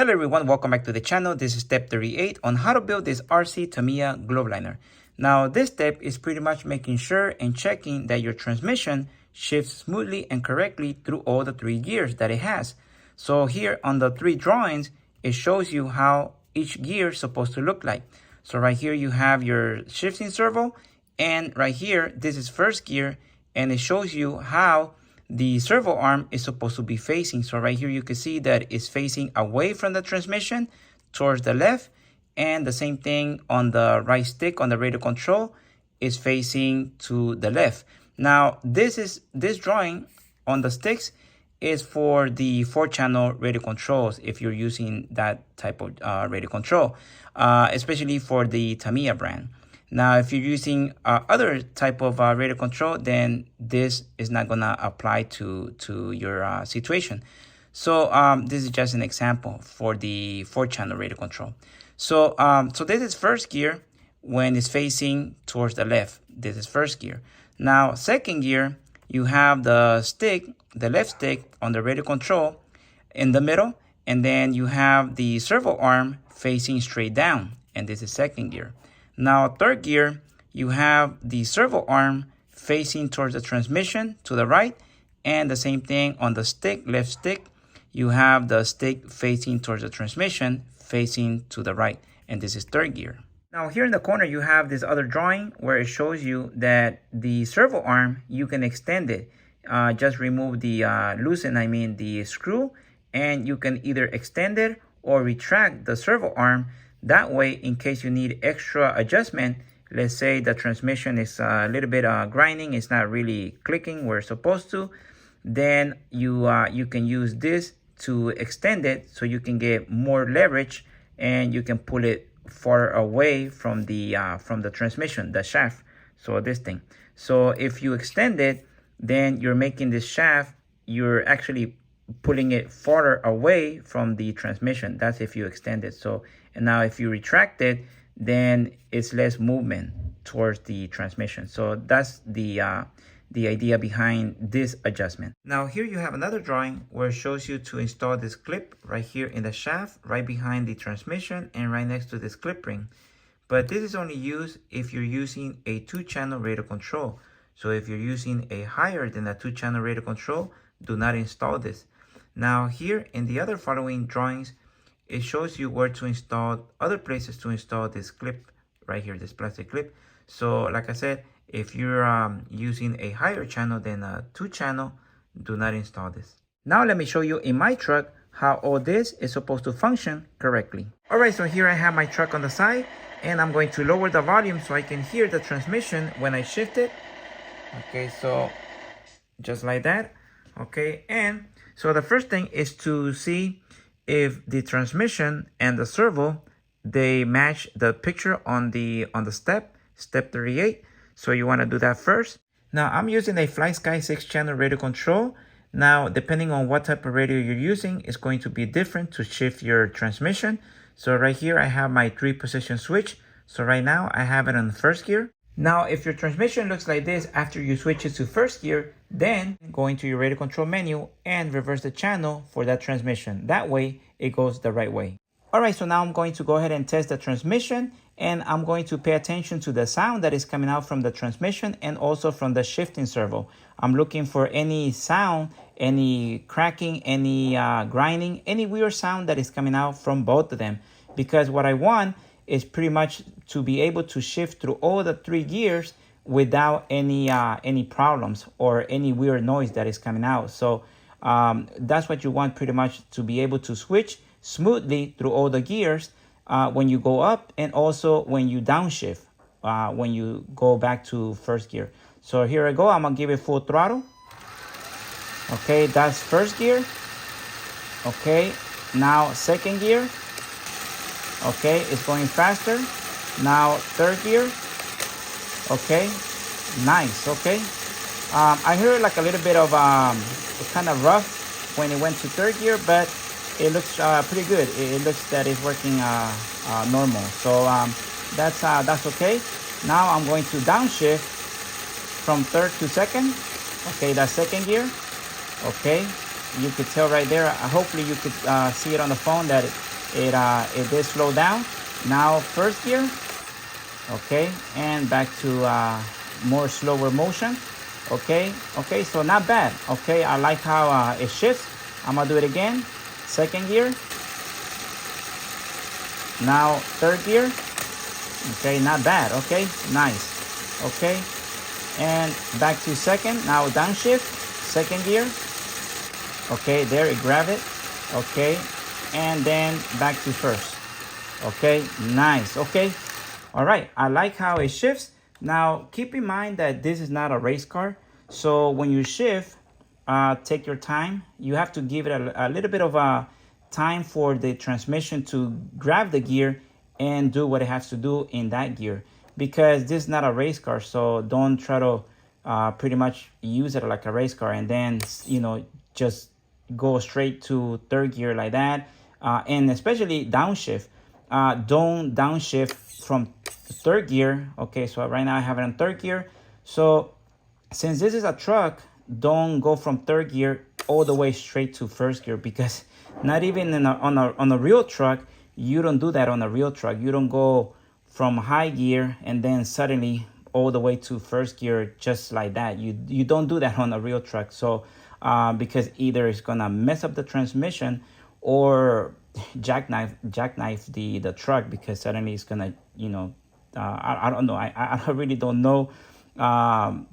Hello everyone, welcome back to the channel. This is step 38 on how to build this RC Tamiya globe liner. Now this step is pretty much making sure and checking that your transmission shifts smoothly and correctly through all the 3 gears that it has. So here on the 3 drawings, it shows you how each gear is supposed to look like. So right here you have your shifting servo, and right here this is first gear, and it shows you how the servo arm is supposed to be facing. So right here you can see that it's facing away from the transmission towards the left, and the same thing on the right stick on the radio control is facing to the left. Now this drawing on the sticks is for the 4-channel radio controls if you're using that type of radio control, especially for the Tamiya brand. Now, if you're using other type of radio control, then this is not gonna apply to your situation. So this is just an example for the 4-channel radio control. So so this is first gear when it's facing towards the left. This is first gear. Now second gear, you have the stick, the left stick on the radio control in the middle, and then you have the servo arm facing straight down, and this is second gear. Now third gear, you have the servo arm facing towards the transmission to the right, and the same thing on the stick, left stick, you have the stick facing towards the transmission facing to the right, and this is third gear. Now here in the corner you have this other drawing where it shows you that the servo arm, you can extend it. Just remove the loosen the screw, and you can either extend it or retract the servo arm. That way, in case you need extra adjustment, let's say the transmission is a little bit grinding, it's not really clicking where it's supposed to, then you can use this to extend it so you can get more leverage, and you can pull it far away from the transmission, the shaft. So this thing. So if you extend it, then you're making this shaft, you're actually pulling it farther away from the transmission. That's if you extend it. So, and now if you retract it, then it's less movement towards the transmission. So that's the idea behind this adjustment. Now here you have another drawing where it shows you to install this clip right here in the shaft, right behind the transmission and right next to this clip ring. But this is only used if you're using a 2-channel radio control. So if you're using a higher than a 2-channel radio control, do not install this. Now here in the other following drawings, it shows you where to install, other places to install this clip right here, this plastic clip. So like I said, if you're using a higher channel than a 2-channel, do not install this. Now let me show you in my truck how all this is supposed to function correctly. All right, so here I have my truck on the side, and I'm going to lower the volume so I can hear the transmission when I shift it. Okay, so just like that. Okay, and so the first thing is to see if the transmission and the servo, they match the picture on the step 38. So you want to do that first. Now I'm using a FlySky 6-channel radio control. Now depending on what type of radio you're using, it's going to be different to shift your transmission. So right here I have my 3-position switch. So right now I have it on first gear. Now if your transmission looks like this after you switch it to first gear, then go into your radio control menu and reverse the channel for that transmission. That way it goes the right way. Alright, so now I'm going to go ahead and test the transmission, and I'm going to pay attention to the sound that is coming out from the transmission and also from the shifting servo. I'm looking for any sound, any cracking, any grinding, any weird sound that is coming out from both of them, because what I want is pretty much to be able to shift through all the 3 gears without any problems or any weird noise that is coming out. So that's what you want, pretty much to be able to switch smoothly through all the gears when you go up, and also when you downshift, when you go back to first gear. So here I go, I'm gonna give it full throttle. Okay, that's first gear. Okay, now second gear. Okay, it's going faster. Now third gear. Okay, nice. Okay, I heard like a little bit of kind of rough when it went to third gear, but it looks pretty good. It looks that it's working normal. So that's okay. Now I'm going to downshift from third to second. Okay, that's second gear. Okay, you could tell right there. Hopefully you could see it on the phone that it did slow down. Now first gear, okay, and back to more slower motion. Okay, so not bad. Okay, I like how it shifts. I'm gonna do it again. Second gear, now third gear. Okay, not bad. Okay, nice. Okay, and back to second. Now downshift, second gear. Okay, there it grabbed it. Okay, and then back to first. Okay, nice. Okay, all right, I like how it shifts. Now keep in mind that this is not a race car, so when you shift, take your time. You have to give it a little bit of a time for the transmission to grab the gear and do what it has to do in that gear, because this is not a race car. So don't try to pretty much use it like a race car and then, you know, just go straight to third gear like that. And especially downshift, don't downshift from third gear. Okay, so right now I have it in third gear. So since this is a truck, don't go from third gear all the way straight to first gear, because not even on a real truck, you don't do that on a real truck. You don't go from high gear and then suddenly all the way to first gear just like that. You don't do that on a real truck. So because either it's gonna mess up the transmission or jackknife the truck, because suddenly it's gonna, you know, I don't know. I really don't know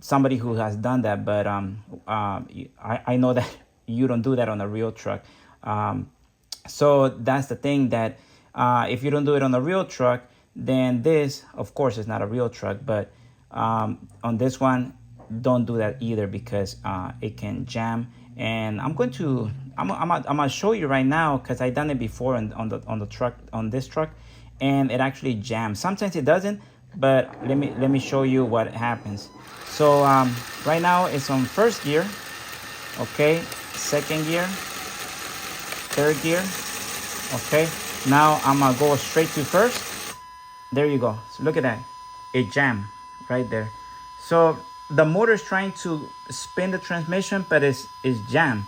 somebody who has done that, but I know that you don't do that on a real truck. So that's the thing, that if you don't do it on a real truck, then this, of course, is not a real truck. But on this one, don't do that either, because it can jam. And I'm gonna show you right now, because I done it before on this truck, and it actually jams. Sometimes it doesn't, but let me show you what happens. So right now it's on first gear. Okay, second gear, third gear. Okay, now I'm gonna go straight to first. There you go. So look at that, it jammed right there. So the motor is trying to spin the transmission, but it's jammed.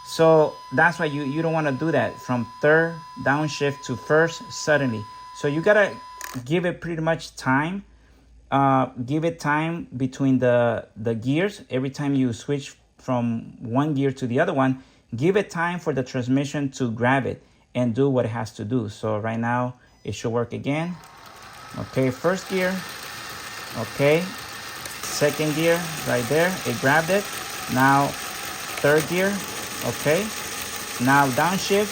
So that's why you don't want to do that from third downshift to first suddenly. So you gotta give it pretty much time. Give it time between the gears. Every time you switch from one gear to the other one, give it time for the transmission to grab it and do what it has to do. So right now it should work again. Okay, first gear. Okay, second gear right there, it grabbed it. Now third gear. Okay, now downshift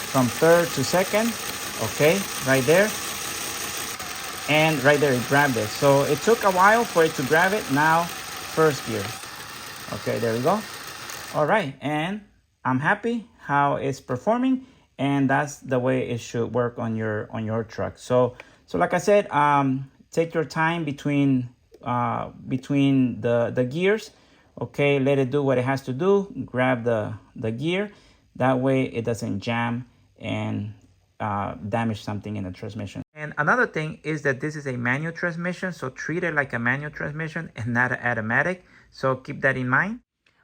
from third to second. Okay, right there, and right there it grabbed it. So it took a while for it to grab it. Now first gear. Okay, there we go. All right, and I'm happy how it's performing, and that's the way it should work on your truck. So like I said, take your time between the gears. Okay, let it do what it has to do. Grab the gear, that way it doesn't jam and damage something in the transmission. And another thing is that this is a manual transmission, so treat it like a manual transmission and not an automatic. So keep that in mind.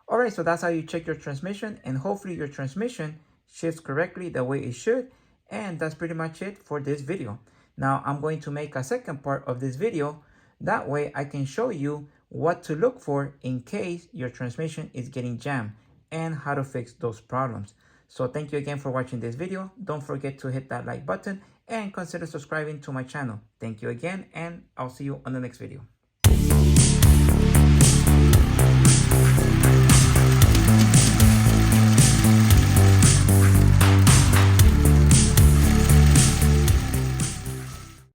All right, so that's how you check your transmission, and hopefully your transmission shifts correctly the way it should. And that's pretty much it for this video. Now I'm going to make a second part of this video. That way I can show you what to look for in case your transmission is getting jammed and how to fix those problems. So thank you again for watching this video. Don't forget to hit that like button and consider subscribing to my channel. Thank you again, and I'll see you on the next video.